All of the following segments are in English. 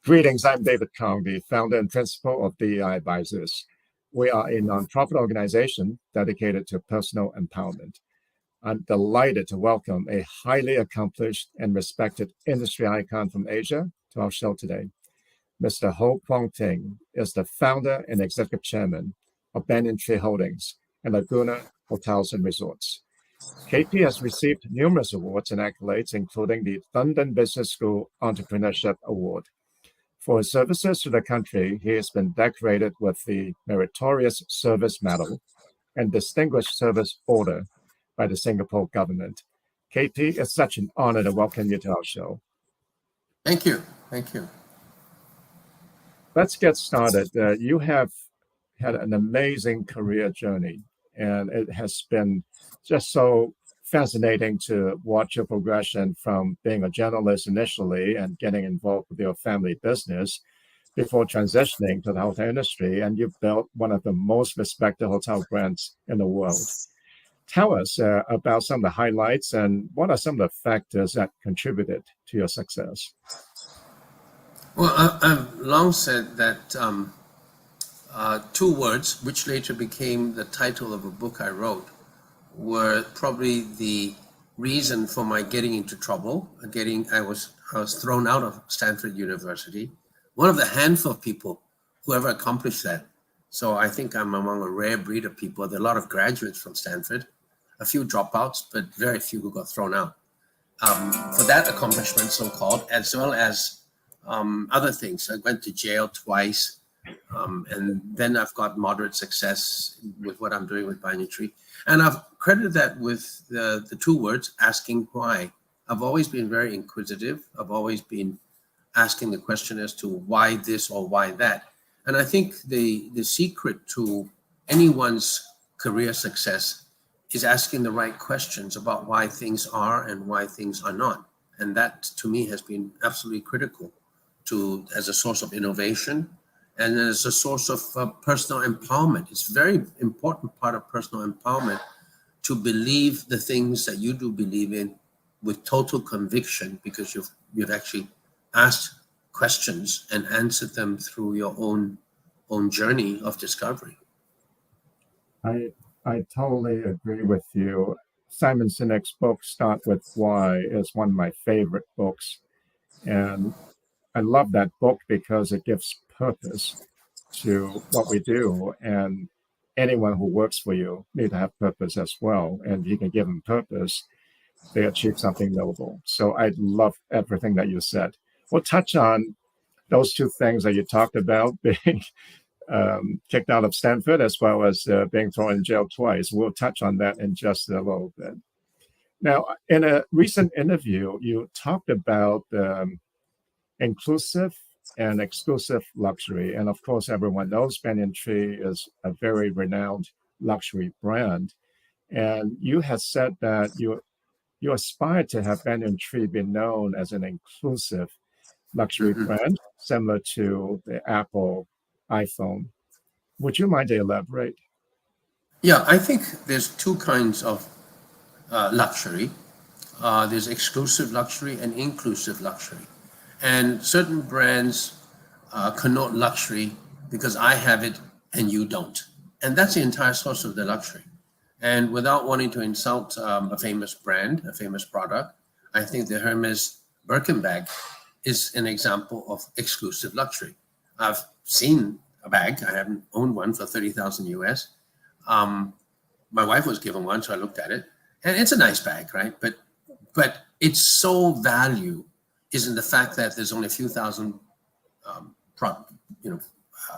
Greetings, I'm David Kong, the founder and principal of DEI Advisors. We are a nonprofit organization dedicated to personal empowerment. I'm delighted to welcome a highly accomplished and respected industry icon from Asia to our show today. Mr. Kwon Ping is the founder and executive chairman of Banyan Tree Holdings and Laguna Hotels and Resorts. KP has received numerous awards and accolades, including the London Business School Entrepreneurship Award. For his services to the country, he has been decorated with the Meritorious Service Medal and Distinguished Service Order by the Singapore government. KP, it's such an honor to welcome you to our show. Thank you. Thank you. Let's get started. You have had an amazing career journey, and it has been just so fascinating to watch your progression from being a journalist initially and getting involved with your family business before transitioning to the hotel industry. And you've built one of the most respected hotel brands in the world. Tell us about some of the highlights and what are some of the factors that contributed to your success? Well, I've long said that two words, which later became the title of a book I wrote, were probably the reason for my getting into trouble. I was thrown out of Stanford University. One of the handful of people who ever accomplished that. So I think I'm among a rare breed of people. There are a lot of graduates from Stanford, a few dropouts, but very few who got thrown out. For that accomplishment, so-called, as well as other things. I went to jail twice, and then I've got moderate success with what I'm doing with Banyan Tree. And I've credited that with the two words, asking why. I've always been very inquisitive. I've always been asking the question as to why this or why that. And I think the secret to anyone's career success is asking the right questions about why things are and why things are not. And that, to me, has been absolutely critical as a source of innovation and as a source of personal empowerment. It's a very important part of personal empowerment to believe the things that you do believe in with total conviction, because you've actually asked questions and answered them through your own journey of discovery. I totally agree with you. Simon Sinek's book, Start With Why, is one of my favorite books. And I love that book because it gives purpose to what we do. And anyone who works for you need to have purpose as well. And you can give them purpose, they achieve something noble. So I love everything that you said. We'll touch on those two things that you talked about, being kicked out of Stanford as well as being thrown in jail twice. We'll touch on that in just a little bit. Now, in a recent interview, you talked about inclusive and exclusive luxury. And of course, everyone knows Banyan Tree is a very renowned luxury brand. And you had said that you aspire to have Banyan Tree be known as an inclusive luxury brand, similar to the Apple iPhone. Would you mind to elaborate? Yeah, I think there's two kinds of luxury. There's exclusive luxury and inclusive luxury. And certain brands connote luxury because I have it and you don't. And that's the entire source of the luxury. And without wanting to insult a famous brand, a famous product, I think the Hermes Birkin bag is an example of exclusive luxury. I've seen a bag. I haven't owned one for 30,000 US. My wife was given one, so I looked at it. And it's a nice bag, right? But its sole value is in the fact that there's only a few thousand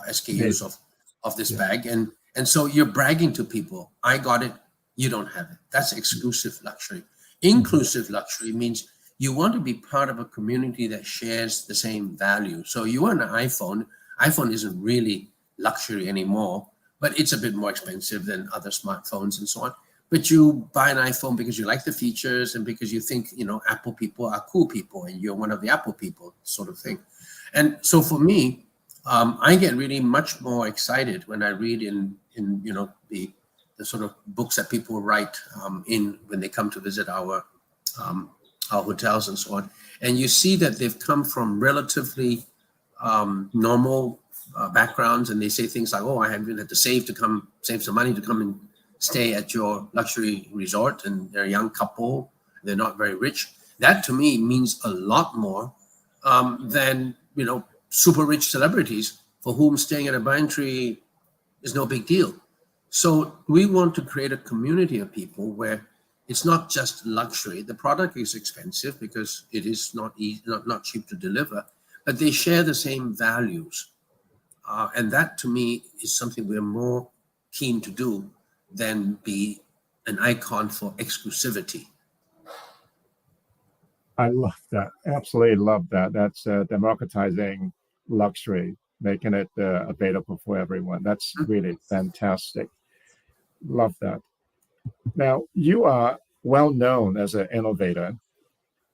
SKUs of this bag. And so you're bragging to people, I got it, you don't have it. That's exclusive luxury. Inclusive luxury means you want to be part of a community that shares the same value. So you want an iPhone. iPhone isn't really luxury anymore, but it's a bit more expensive than other smartphones and so on. But you buy an iPhone because you like the features and because you think, Apple people are cool people and you're one of the Apple people, sort of thing. And so for me, I get really much more excited when I read in the sort of books that people write when they come to visit our hotels and so on. And you see that they've come from relatively normal backgrounds, and they say things like, "Oh, I haven't had to save some money to come and stay at your luxury resort," and they're a young couple, they're not very rich. That to me means a lot more than super rich celebrities for whom staying at a Banyan Tree is no big deal. So we want to create a community of people where it's not just luxury. The product is expensive because it is not cheap to deliver, but they share the same values. And that to me is something we're more keen to do than be an icon for exclusivity. I love that. Absolutely love that. That's democratizing luxury, making it available for everyone. That's really fantastic. Love that. Now, you are well known as an innovator.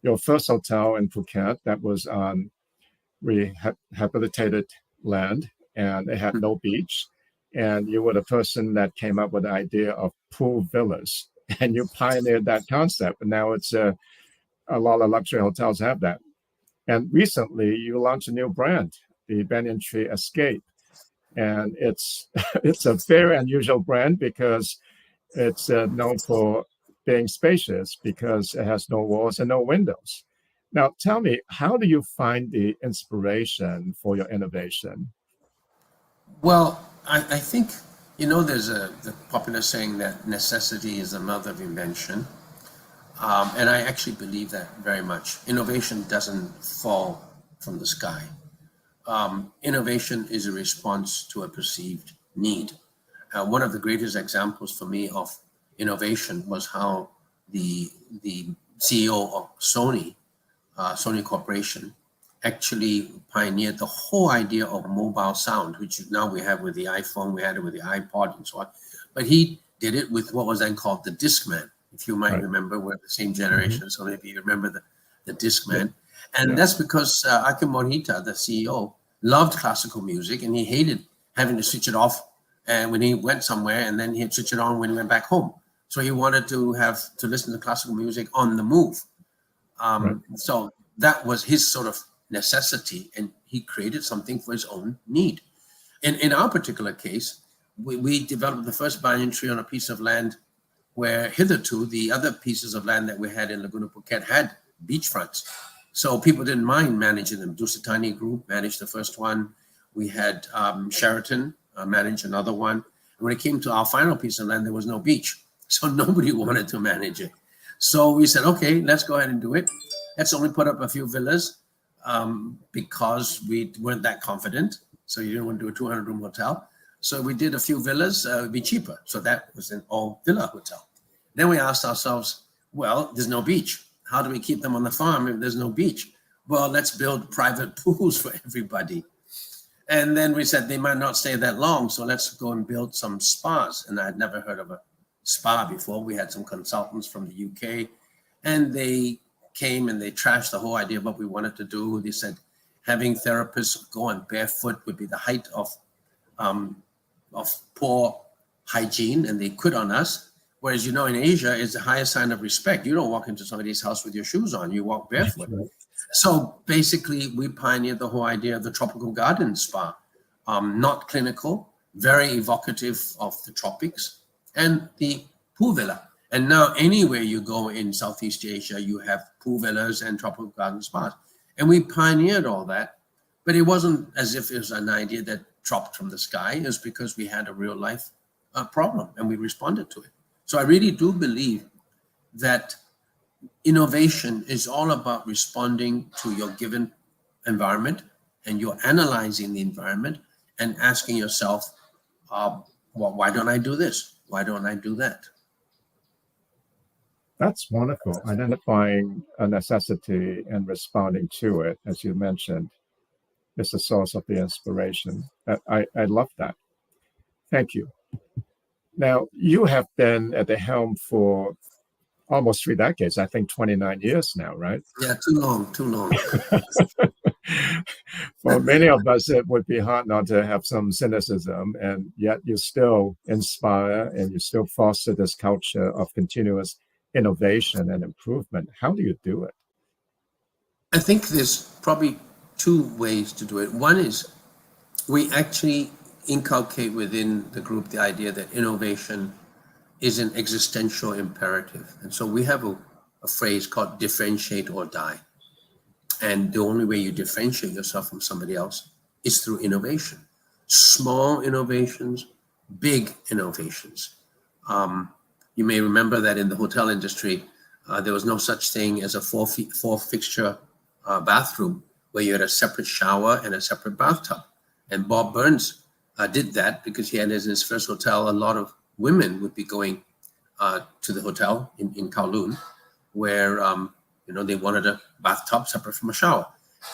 Your first hotel in Phuket that was on rehabilitated land and it had no beach. And you were the person that came up with the idea of pool villas. And you pioneered that concept. And now it's a lot of luxury hotels have that. And recently you launched a new brand, the Banyan Tree Escape. And it's it's a very unusual brand because it's known for being spacious because it has no walls and no windows. Now, tell me, how do you find the inspiration for your innovation? Well, I think, there's the popular saying that necessity is the mother of invention. And I actually believe that very much. Innovation doesn't fall from the sky. Innovation is a response to a perceived need. One of the greatest examples for me of innovation was how the CEO of Sony Corporation, actually pioneered the whole idea of mobile sound, which now we have with the iPhone, we had it with the iPod and so on. But he did it with what was then called the Discman. If you might remember, we're the same generation, so maybe you remember the Discman. And that's because Akim Mohita, the CEO, loved classical music and he hated having to switch it off when he went somewhere, and then he'd switch it on when he went back home. So he wanted to have to listen to classical music on the move. So that was his sort of necessity, and he created something for his own need. In our particular case, we developed the first banyan tree on a piece of land where hitherto the other pieces of land that we had in Laguna Phuket had beachfronts. So people didn't mind managing them. Dusitani Group managed the first one. We had Sheraton manage another one. And when it came to our final piece of land, there was no beach. So nobody wanted to manage it. So we said, okay, let's go ahead and do it. Let's only put up a few villas because we weren't that confident. So you didn't want to do a 200-room hotel. So we did a few villas, it would be cheaper. So that was an all-villa hotel. Then we asked ourselves, well, there's no beach. How do we keep them on the farm if there's no beach? Well, let's build private pools for everybody. And then we said they might not stay that long, so let's go and build some spas. And I had never heard of a spa before. We had some consultants from the UK, and they came and they trashed the whole idea of what we wanted to do. They said having therapists go on barefoot would be the height of poor hygiene, and they quit on us. Whereas, in Asia, it's the highest sign of respect. You don't walk into somebody's house with your shoes on. You walk barefoot. Right. So basically, we pioneered the whole idea of the tropical garden spa, not clinical, very evocative of the tropics, and the pool villa. And now anywhere you go in Southeast Asia, you have pool villas and tropical garden spas. And we pioneered all that, but it wasn't as if it was an idea that dropped from the sky. It was because we had a real life problem and we responded to it. So I really do believe that innovation is all about responding to your given environment, and you're analyzing the environment and asking yourself, well, why don't I do this? Why don't I do that? That's wonderful. Identifying a necessity and responding to it, as you mentioned, is the source of the inspiration. I love that. Thank you. Now, you have been at the helm for almost 3 decades, I think 29 years now, right? Yeah, too long. For many of us, it would be hard not to have some cynicism, and yet you still inspire and you still foster this culture of continuous innovation and improvement. How do you do it? I think there's probably two ways to do it. One is we actually inculcate within the group the idea that innovation is an existential imperative. And so we have a phrase called differentiate or die. And the only way you differentiate yourself from somebody else is through innovation. Small innovations, big innovations. You may remember that in the hotel industry, there was no such thing as a four fixture bathroom where you had a separate shower and a separate bathtub. And Bob Burns did that because he had in his first hotel, a lot of women would be going to the hotel in Kowloon where they wanted a bathtub separate from a shower.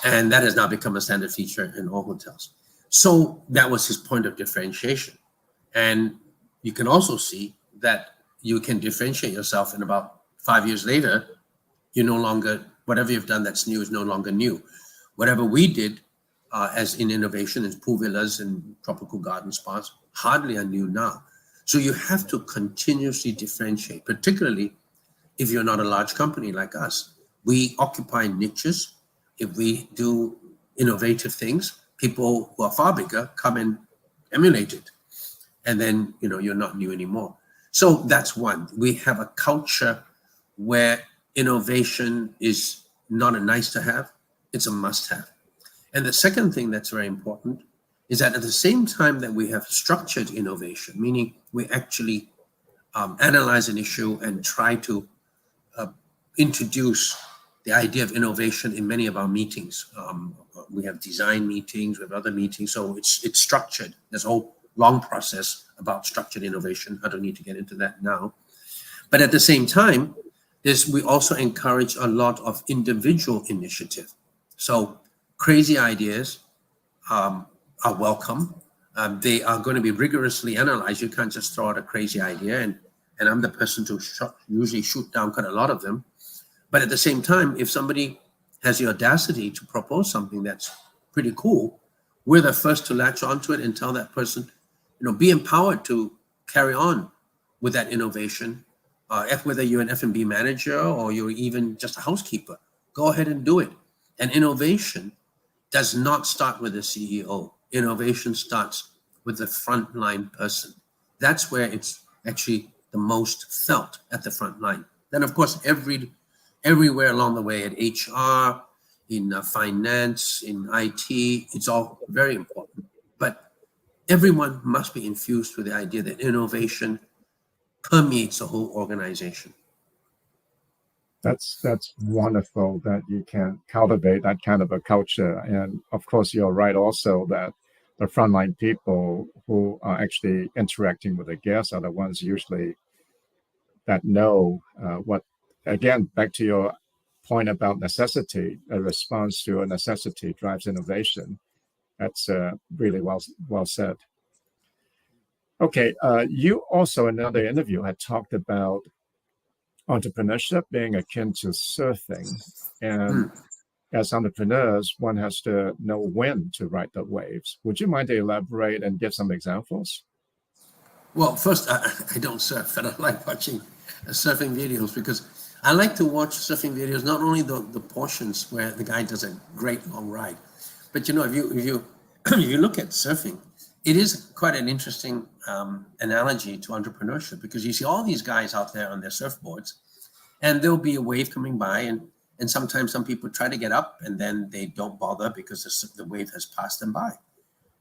And that has now become a standard feature in all hotels. So that was his point of differentiation. And you can also see that you can differentiate yourself, and about 5 years later, you no longer, whatever you've done that's new is no longer new. Whatever we did as in innovation in pool villas and tropical garden spas, hardly are new now. So you have to continuously differentiate, particularly if you're not a large company like us. We occupy niches. If we do innovative things, people who are far bigger come and emulate it. And then, you're not new anymore. So that's one. We have a culture where innovation is not a nice to have, it's a must have. And the second thing that's very important is that at the same time that we have structured innovation, meaning we actually analyze an issue and try to introduce the idea of innovation in many of our meetings. We have design meetings, we have other meetings, so it's structured. There's a whole long process about structured innovation. I don't need to get into that now. But at the same time, we also encourage a lot of individual initiative. So crazy ideas are welcome. They are going to be rigorously analyzed. You can't just throw out a crazy idea, and I'm the person to usually shoot down quite a lot of them. But at the same time, if somebody has the audacity to propose something that's pretty cool, we're the first to latch onto it and tell that person, be empowered to carry on with that innovation. Whether you're an F&B manager or you're even just a housekeeper, go ahead and do it. And innovation does not start with the CEO. Innovation starts with the frontline person. That's where it's actually the most felt, at the front line. Then, of course, everywhere along the way, at HR, in finance, in IT, it's all very important. But everyone must be infused with the idea that innovation permeates the whole organization. That's wonderful that you can cultivate that kind of a culture. And of course, you're right also that the frontline people who are actually interacting with the guests are the ones usually that know what, again, back to your point about necessity, a response to a necessity drives innovation. That's really well said. Okay, you also in another interview had talked about entrepreneurship being akin to surfing. And as entrepreneurs, one has to know when to ride the waves. Would you mind to elaborate and give some examples? Well, first, I don't surf, and I like watching surfing videos because I like to watch surfing videos, not only the portions where the guy does a great long ride, but if you look at surfing, it is quite an interesting analogy to entrepreneurship, because you see all these guys out there on their surfboards, and there'll be a wave coming by, and sometimes some people try to get up and then they don't bother because the wave has passed them by.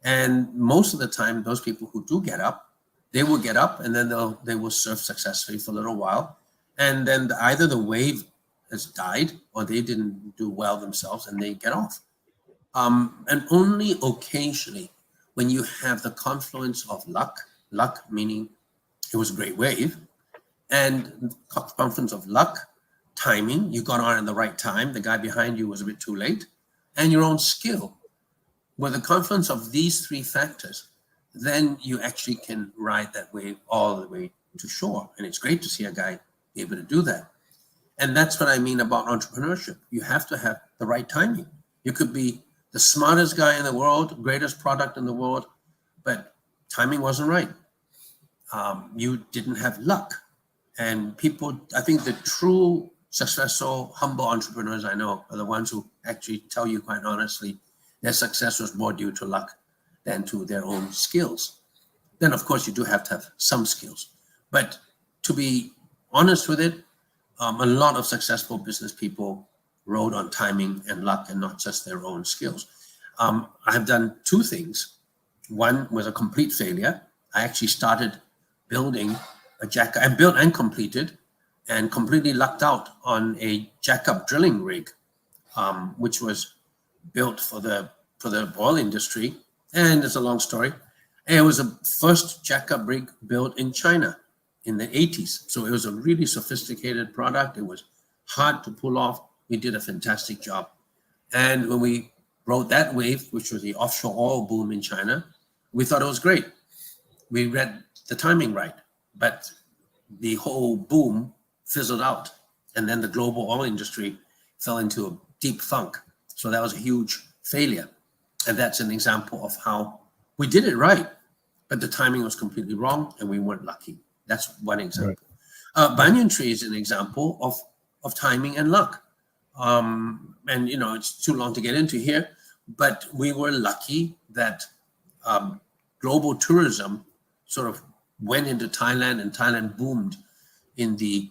And most of the time, those people who do get up, they will get up and then they will surf successfully for a little while. And then either the wave has died or they didn't do well themselves and they get off. And only occasionally, when you have the confluence of luck meaning it was a great wave, and confluence of luck, timing, you got on at the right time, the guy behind you was a bit too late, and your own skill, with the confluence of these three factors, then you actually can ride that wave all the way to shore. And it's great to see a guy be able to do that. And that's what I mean about entrepreneurship. You have to have the right timing. You could be the smartest guy in the world, greatest product in the world, but timing wasn't right. You didn't have luck. And people, I think the true successful, humble entrepreneurs I know are the ones who actually tell you quite honestly, their success was more due to luck than to their own skills. Then, of course, you do have to have some skills. But to be honest with it, a lot of successful business people rode on timing and luck and not just their own skills. I have done two things. One was a complete failure. I actually started building a jackup, and built and completed, and completely lucked out on a jackup drilling rig, which was built for the oil industry. And it's a long story. And it was the first jackup rig built in China in the 80s. So it was a really sophisticated product. It was hard to pull off. We did a fantastic job. And when we rode that wave, which was the offshore oil boom in China, we thought it was great. We read the timing right, but the whole boom fizzled out. And then the global oil industry fell into a deep funk. So that was a huge failure. And that's an example of how we did it right, but the timing was completely wrong and we weren't lucky. That's one example. Right. Banyan Tree is an example of timing and luck. And, you know, it's too long to get into here, but we were lucky that global tourism sort of went into Thailand, and Thailand boomed in the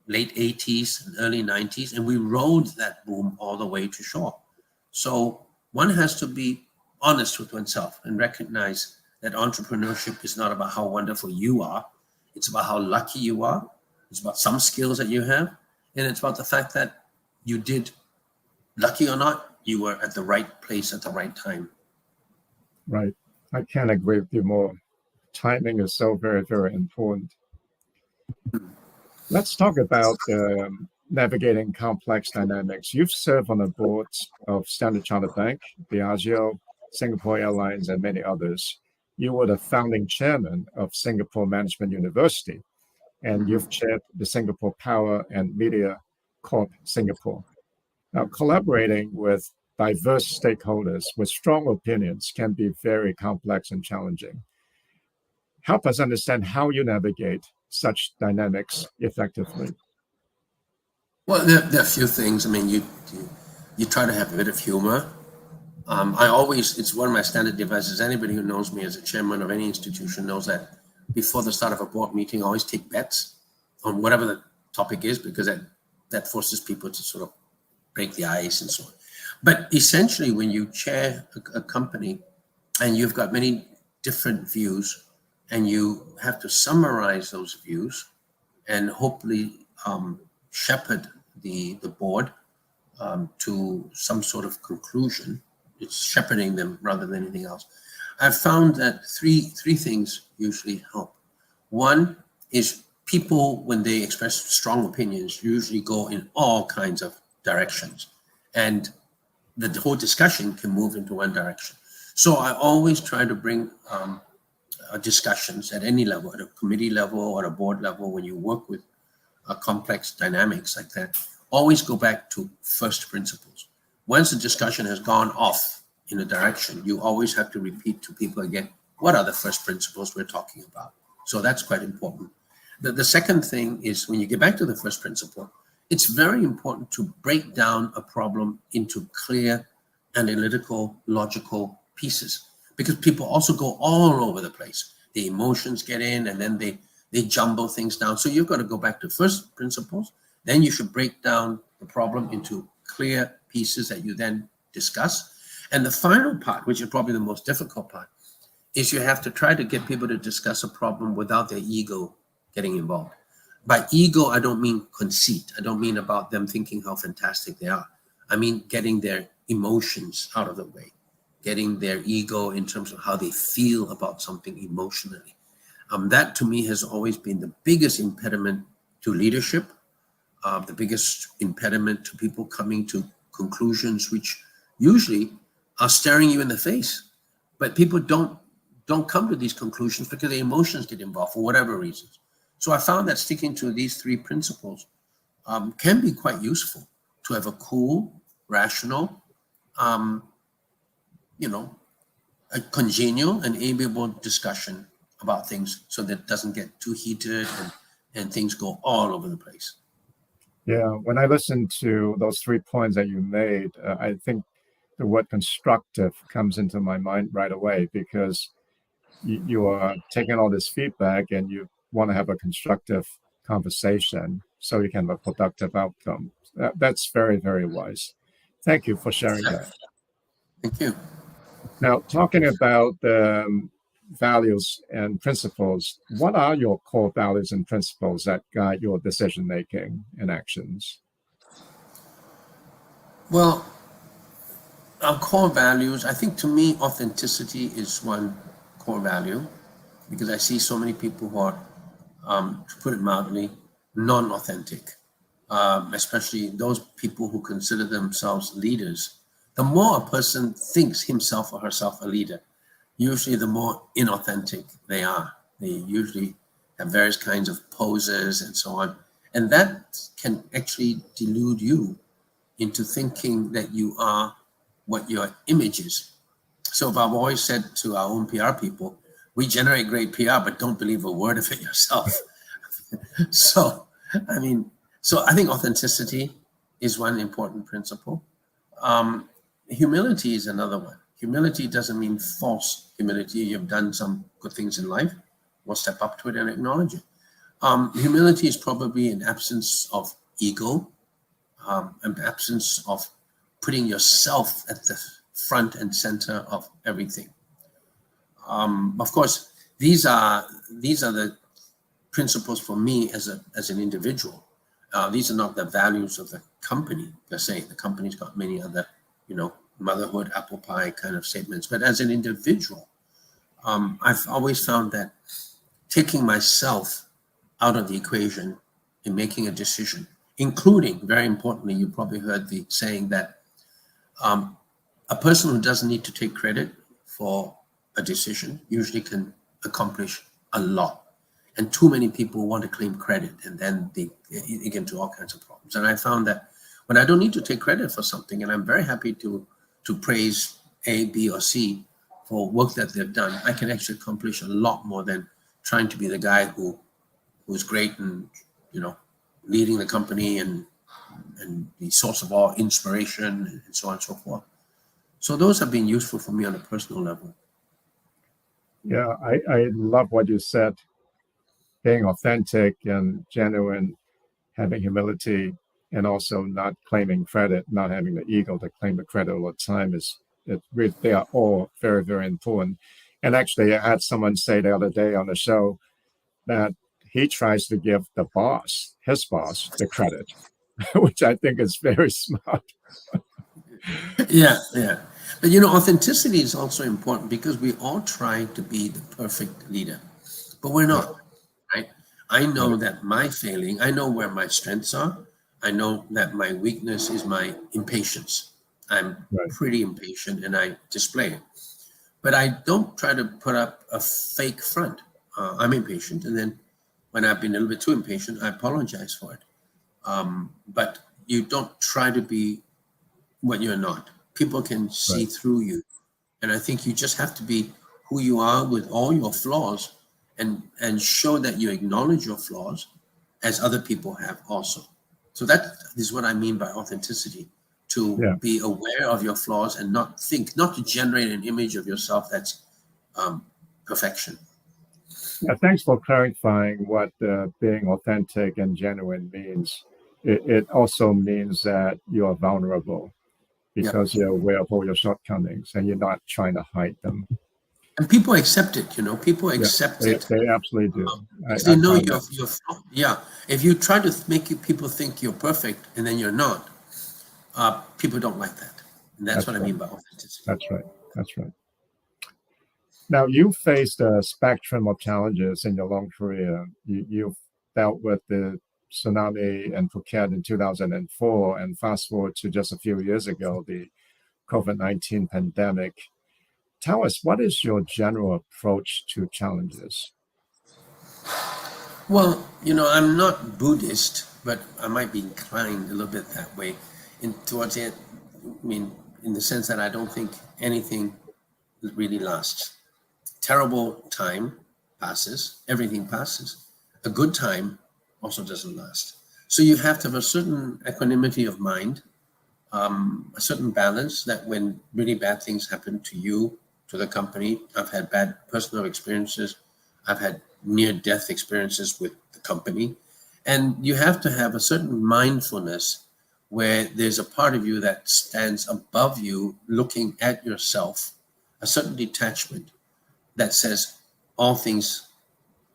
late 80s and early 90s, and we rode that boom all the way to shore. So one has to be honest with oneself and recognize that entrepreneurship is not about how wonderful you are. It's about how lucky you are. It's about some skills that you have. And it's about the fact that you did, lucky or not, you were at the right place at the right time. Right. I can't agree with you more. Timing is so very, very important. Let's talk about navigating complex dynamics. You've served on the boards of Standard Chartered Bank, Diageo, Singapore Airlines, and many others. You were the founding chairman of Singapore Management University, and you've chaired the Singapore Power and Media Corp Singapore. Now, collaborating with diverse stakeholders with strong opinions can be very complex and challenging. Help us understand how you navigate such dynamics effectively. Well, there are a few things. I mean, you try to have a bit of humor. It's one of my standard devices. Anybody who knows me as a chairman of any institution knows that before the start of a board meeting, I always take bets on whatever the topic is, because that forces people to sort of break the ice and so on. But essentially, when you chair a company and you've got many different views and you have to summarize those views and hopefully shepherd the board to some sort of conclusion, it's shepherding them rather than anything else. I've found that three things usually help. One is people, when they express strong opinions, usually go in all kinds of directions, and the whole discussion can move into one direction. So I always try to bring discussions at any level, at a committee level or a board level, when you work with complex dynamics like that, always go back to first principles. Once the discussion has gone off in a direction, you always have to repeat to people again, what are the first principles we're talking about? So that's quite important. The second thing is, when you get back to the first principle, it's very important to break down a problem into clear, analytical, logical pieces, because people also go all over the place. The emotions get in, and then they jumble things down. So you've got to go back to first principles. Then you should break down the problem into clear pieces that you then discuss. And the final part, which is probably the most difficult part, is you have to try to get people to discuss a problem without their ego getting involved. By ego, I don't mean conceit. I don't mean about them thinking how fantastic they are. I mean getting their emotions out of the way, getting their ego in terms of how they feel about something emotionally. That to me has always been the biggest impediment to leadership, the biggest impediment to people coming to conclusions which usually are staring you in the face. But people don't come to these conclusions because their emotions get involved for whatever reasons. So I found that sticking to these three principles can be quite useful, to have a cool, rational, a congenial and amiable discussion about things, so that it doesn't get too heated and things go all over the place. Yeah, when I listened to those 3 points that you made, I think the word constructive comes into my mind right away, because you are taking all this feedback and you want to have a constructive conversation so you can have a productive outcome. That's very, very wise. Thank you for sharing that. Thank you. Now, talking about values and principles, what are your core values and principles that guide your decision making and actions? Well, our core values, I think to me, authenticity is one core value, because I see so many people who are, to put it mildly, non-authentic, especially those people who consider themselves leaders. The more a person thinks himself or herself a leader, usually the more inauthentic they are. They usually have various kinds of poses and so on. And that can actually delude you into thinking that you are what your image is. So I've always said to our own PR people, we generate great PR, but don't believe a word of it yourself. So I think authenticity is one important principle. Humility is another one. Humility doesn't mean false humility. You've done some good things in life, we'll step up to it and acknowledge it. Humility is probably an absence of ego, an absence of putting yourself at the front and center of everything. Of course, these are the principles for me as an individual. These are not the values of the company per se. The company's got many other, motherhood, apple pie kind of statements. But as an individual, I've always found that taking myself out of the equation in making a decision, including, very importantly, you probably heard the saying that a person who doesn't need to take credit for a decision usually can accomplish a lot. And too many people want to claim credit, and then they get into all kinds of problems. And I found that when I don't need to take credit for something, and I'm very happy to praise A, B, or C for work that they've done, I can actually accomplish a lot more than trying to be the guy who's great and leading the company and the source of all inspiration and so on and so forth. So those have been useful for me on a personal level. Yeah, I love what you said. Being authentic and genuine, having humility, and also not claiming credit, not having the ego to claim the credit all the time they are all very, very important. And actually, I had someone say the other day on the show that he tries to give his boss, the credit, which I think is very smart. Yeah. But authenticity is also important, because we all try to be the perfect leader, but we're not, right? I know that my failing, I know where my strengths are. I know that my weakness is my impatience. I'm pretty impatient and I display it. But I don't try to put up a fake front. I'm impatient, and then when I've been a little bit too impatient, I apologize for it. But you don't try to be what you're not. People can see through you. And I think you just have to be who you are with all your flaws, and show that you acknowledge your flaws as other people have also. So that is what I mean by authenticity, to be aware of your flaws and not to generate an image of yourself that's perfection. Yeah, thanks for clarifying what being authentic and genuine means. It also means that you are vulnerable, because you're aware of all your shortcomings and you're not trying to hide them. And people accept it, people accept it. They absolutely do. They know you're yeah. If you try to make people think you're perfect and then you're not, people don't like that. And that's what I mean by authenticity. That's right. Now, you faced a spectrum of challenges in your long career. You've dealt with the tsunami in Phuket in 2004, and fast forward to just a few years ago, the COVID-19 pandemic. Tell us, what is your general approach to challenges? Well, I'm not Buddhist, but I might be inclined a little bit that way towards it. In the sense that I don't think anything really lasts. Terrible time passes, everything passes. A good time also doesn't last. So you have to have a certain equanimity of mind, a certain balance that when really bad things happen to you, to the company, I've had bad personal experiences, I've had near-death experiences with the company, and you have to have a certain mindfulness where there's a part of you that stands above you looking at yourself, a certain detachment that says all things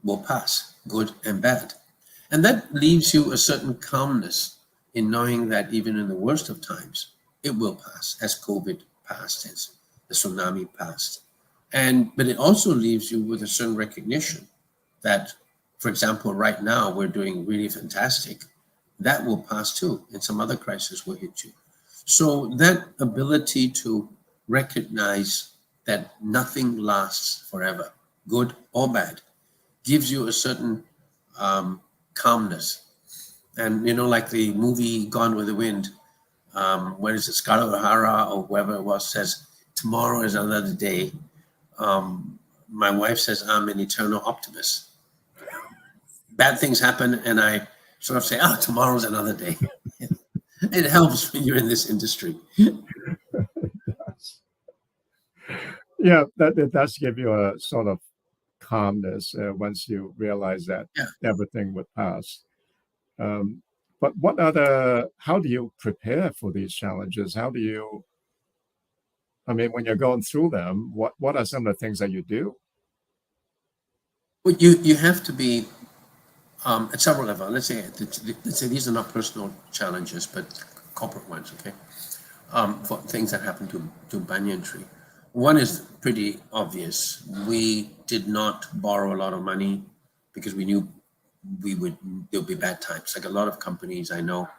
will pass, good and bad. And that leaves you a certain calmness in knowing that even in the worst of times, it will pass, as COVID passed, as the tsunami passed. But it also leaves you with a certain recognition that, for example, right now we're doing really fantastic. That will pass too, and some other crisis will hit you. So that ability to recognize that nothing lasts forever, good or bad, gives you a certain calmness. And like the movie Gone with the Wind, where is it, Scarlett O'Hara or whoever it was says, tomorrow is another day. My wife says I'm an eternal optimist. Bad things happen and I sort of say, tomorrow's another day. It helps when you're in this industry. Yeah, that it does give you a sort of calmness once you realize that Yeah. everything would pass. But how do you prepare for these challenges? When you're going through them, what are some of the things that you do? Well, you have to be at several levels. Let's say these are not personal challenges, but corporate ones, okay? For things that happened to Banyan Tree. One is pretty obvious. We did not borrow a lot of money because we knew there'll be bad times. Like a lot of companies I know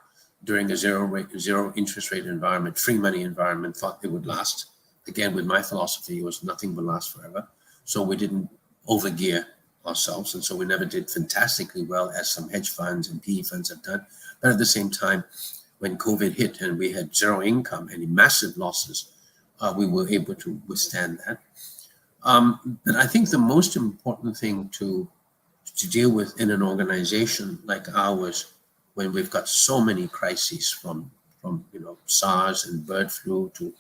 during a zero interest rate environment, free money environment, thought they would last. Again, with my philosophy, it was nothing will last forever. So we didn't overgear ourselves. And so we never did fantastically well as some hedge funds and PE funds have done. But at the same time, when COVID hit and we had zero income and massive losses, we were able to withstand that. But I think the most important thing to deal with in an organization like ours, when we've got so many crises from SARS and bird flu to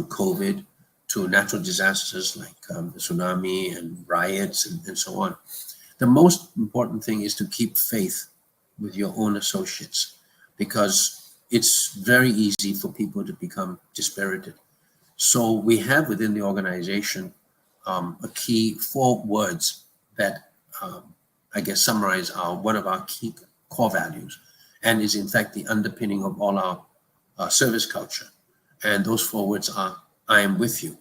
COVID, to natural disasters like the tsunami and riots and so on. The most important thing is to keep faith with your own associates, because it's very easy for people to become dispirited. So we have within the organization a key 4 words that I guess summarize one of our key core values, and is in fact the underpinning of all our service culture. And those 4 words are, I am with you,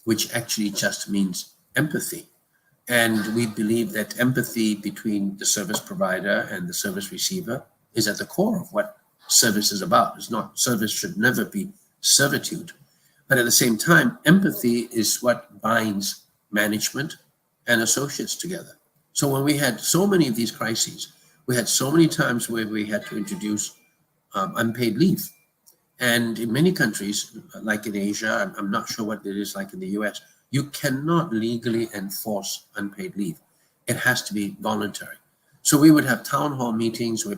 which actually just means empathy. And we believe that empathy between the service provider and the service receiver is at the core of what service is about. It's not, service should never be servitude. But at the same time, empathy is what binds management and associates together. So when we had so many of these crises, we had so many times where we had to introduce unpaid leave. And in many countries, like in Asia, I'm not sure what it is like in the US, you cannot legally enforce unpaid leave. It has to be voluntary. So we would have town hall meetings where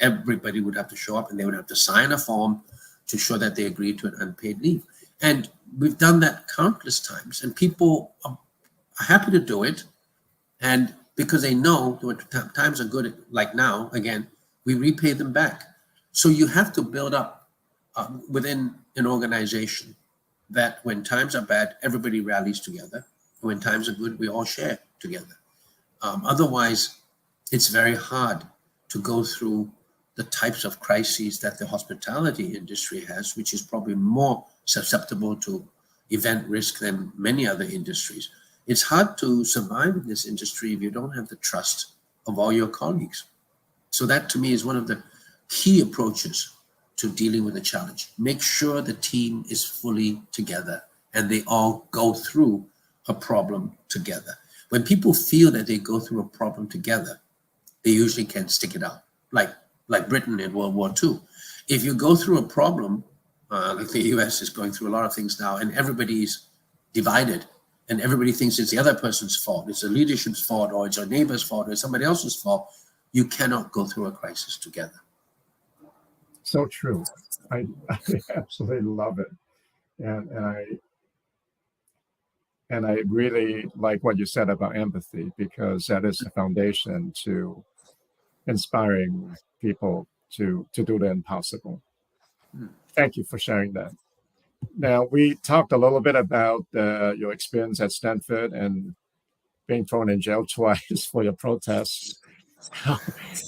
everybody would have to show up and they would have to sign a form to show that they agreed to an unpaid leave. And we've done that countless times, and people are happy to do it. And because they know when times are good, like now, again, we repay them back. So you have to build up within an organization that when times are bad, everybody rallies together. When times are good, we all share together. Otherwise, it's very hard to go through the types of crises that the hospitality industry has, which is probably more susceptible to event risk than many other industries. It's hard to survive in this industry if you don't have the trust of all your colleagues. So that to me is one of the key approaches to dealing with a challenge. Make sure the team is fully together and they all go through a problem together. When people feel that they go through a problem together, they usually can stick it out, like Britain in World War II. If you go through a problem, like the US is going through a lot of things now, and everybody's divided, and everybody thinks it's the other person's fault, it's the leadership's fault, or it's our neighbor's fault, or it's somebody else's fault, you cannot go through a crisis together. so true. I absolutely love it. And I really like what you said about empathy, because that is the foundation to inspiring people to do the impossible. Thank you for sharing that. Now, we talked a little bit about your experience at Stanford and being thrown in jail twice for your protests.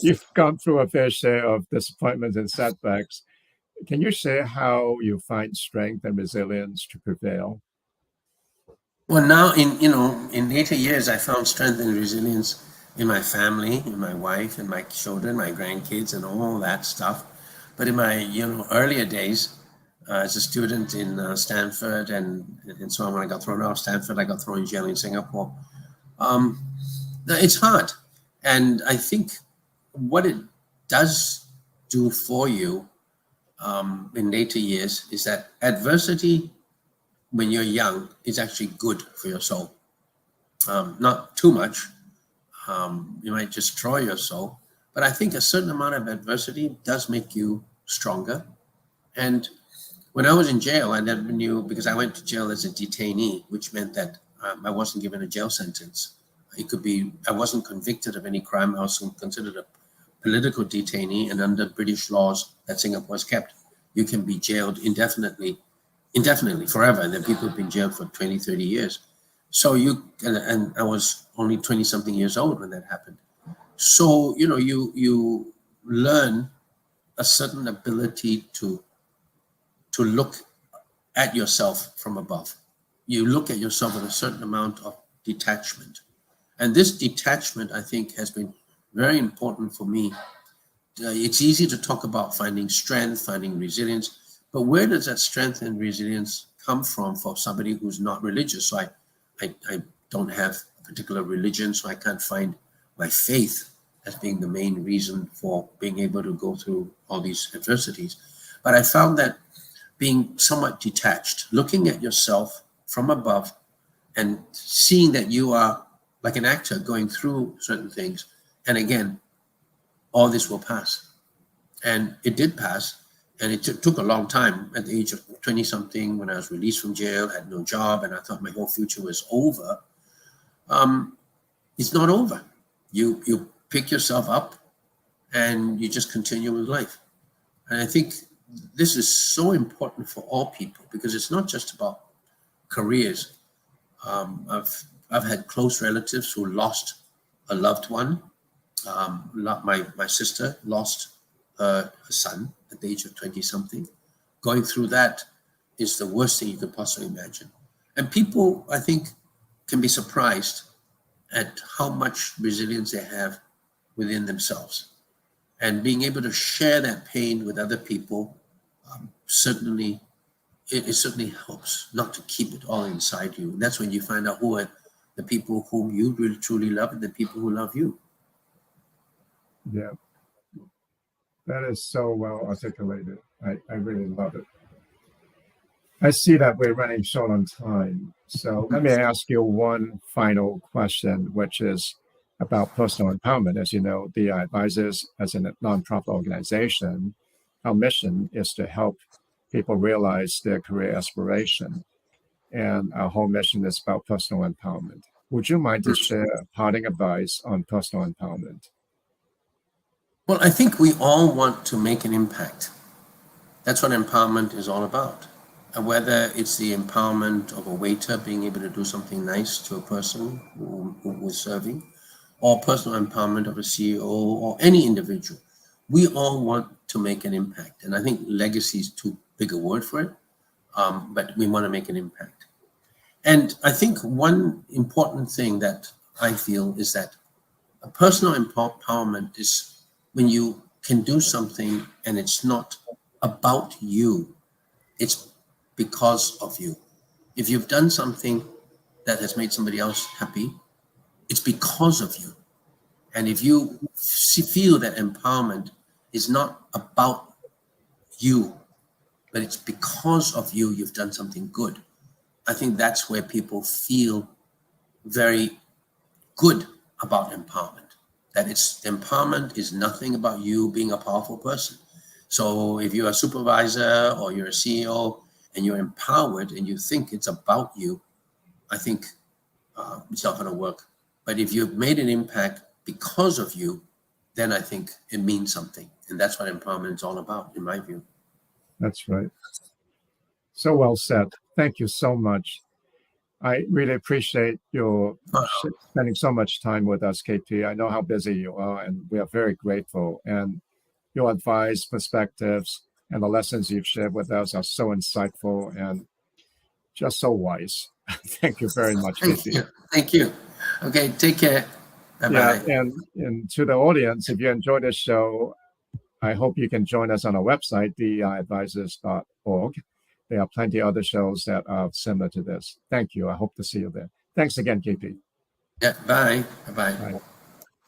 You've gone through a fair share of disappointments and setbacks. Can you share how you find strength and resilience to prevail? Well, now in later years, I found strength and resilience in my family, in my wife, and my children, my grandkids, and all that stuff. But in my earlier days, as a student in Stanford and so on, when I got thrown out of Stanford, I got thrown in jail in Singapore. Um, it's hard, and I think what it does do for you in later years is that adversity, when you're young, is actually good for your soul. Not too much. You might destroy your soul. But I think a certain amount of adversity does make you stronger. And when I was in jail, I never knew, because I went to jail as a detainee, which meant that I wasn't given a jail sentence. It could be, I wasn't convicted of any crime. I was considered a political detainee, and under British laws that Singapore has kept, you can be jailed indefinitely, forever. And then people have been jailed for 20, 30 years. So and I was only 20 something years old when that happened. So, you learn a certain ability to look at yourself from above. You look at yourself with a certain amount of detachment. And this detachment, I think, has been very important for me. It's easy to talk about finding strength, finding resilience, but where does that strength and resilience come from for somebody who's not religious? So I don't have a particular religion, so I can't find my faith as being the main reason for being able to go through all these adversities. But I found that being somewhat detached, looking at yourself from above and seeing that you are like an actor going through certain things. And again, all this will pass. And it did pass. And it took a long time. At the age of 20 something, when I was released from jail, had no job, and I thought my whole future was over. It's not over. You pick yourself up and you just continue with life. And I think this is so important for all people, because it's not just about careers. I've had close relatives who lost a loved one. My sister lost her son at the age of 20 something. Going through that is the worst thing you could possibly imagine. And people, I think, can be surprised at how much resilience they have within themselves. And being able to share that pain with other people, certainly, it certainly helps not to keep it all inside you. And that's when you find out who are the people whom you really truly love and the people who love you. Yeah, that is so well articulated. I really love it. I see that we're running short on time. So let me ask you one final question, which is about personal empowerment. As you know, the Advisors, as a nonprofit organization, our mission is to help people realize their career aspiration. And our whole mission is about personal empowerment. Would you mind to share parting advice on personal empowerment? Well, I think we all want to make an impact. That's what empowerment is all about. And whether it's the empowerment of a waiter being able to do something nice to a person who was serving, or personal empowerment of a CEO or any individual, we all want to make an impact. And I think legacy is too big a word for it, but we want to make an impact. And I think one important thing that I feel is that a personal empowerment is when you can do something and it's not about you, it's because of you. If you've done something that has made somebody else happy, it's because of you. And if you feel that empowerment is not about you, but it's because of you, you've done something good, I think that's where people feel very good about empowerment. That empowerment is nothing about you being a powerful person. So if you're a supervisor or you're a CEO and you're empowered and you think it's about you, I think it's not going to work. But if you've made an impact because of you, then I think it means something. And that's what empowerment is all about, in my view. That's right. So well said. Thank you so much. I really appreciate your spending so much time with us, KP. I know how busy you are, and we are very grateful. And your advice, perspectives, and the lessons you've shared with us are so insightful and just so wise. Thank you very much, KP. Thank you. Okay, take care. Bye-bye. Yeah, and to the audience, if you enjoyed this show, I hope you can join us on our website, deiadvisors.org. There are plenty of other shows that are similar to this. Thank you. I hope to see you there. Thanks again, KP. Yeah, bye. Bye-bye. Bye.